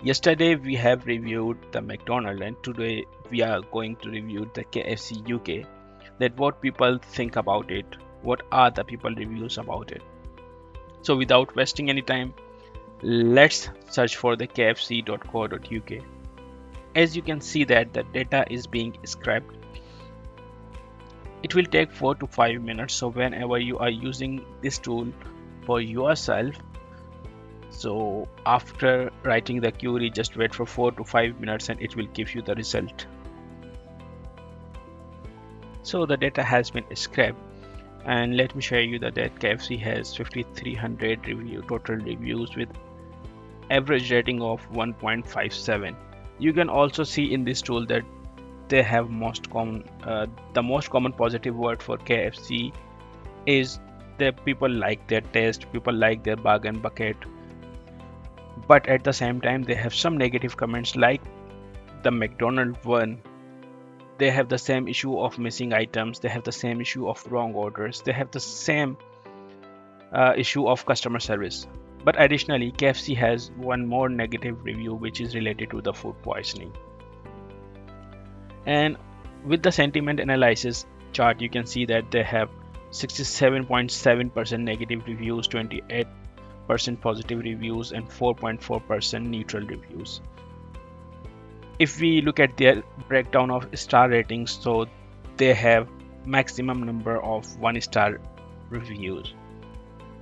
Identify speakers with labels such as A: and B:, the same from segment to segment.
A: Yesterday we have reviewed the McDonald's, and today we are going to review the KFC UK. That what people think about it, what are the people reviews about it. So without wasting any time, let's search for the kfc.co.uk. As you can see that the data is being scraped. It will take 4 to 5 minutes. So whenever you are using this tool for yourself, so after writing the query, just wait for 4 to 5 minutes and it will give you the result. So the data has been scraped, and let me show you that KFC has 5300 total reviews with average rating of 1.57. You can also see in this tool that they have the most common positive word for KFC is that people like their taste, people like their bargain bucket. But at the same time, they have some negative comments like the McDonald's one. They have the same issue of missing items, they have the same issue of wrong orders, they have the same issue of customer service. But additionally, KFC has one more negative review which is related to the food poisoning. And with the sentiment analysis chart, you can see that they have 67.7% negative reviews, 28% positive reviews, and 4.4% neutral reviews. If we look at their breakdown of star ratings, so they have maximum number of 1-star reviews.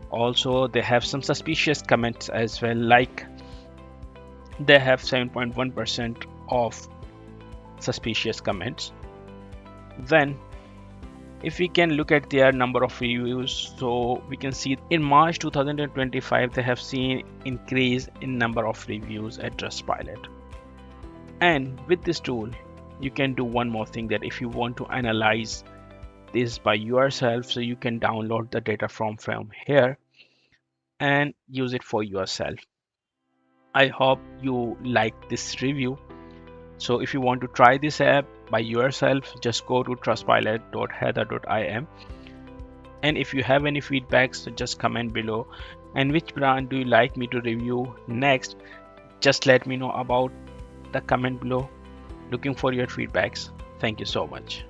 A: Also, they have some suspicious comments as well, like they have 7.1% of suspicious comments. Then if we can look at their number of reviews, so we can see in March 2025 they have seen increase in number of reviews at Trustpilot. And with this tool you can do one more thing, that if you want to analyze this by yourself, so you can download the data from here and use it for yourself. I hope you like this review. So if you want to try this app by yourself, just go to trustpilot.heather.im, and if you have any feedbacks, so just comment below. And which brand do you like me to review next, just let me know about the comment below. Looking for your feedbacks. Thank you so much.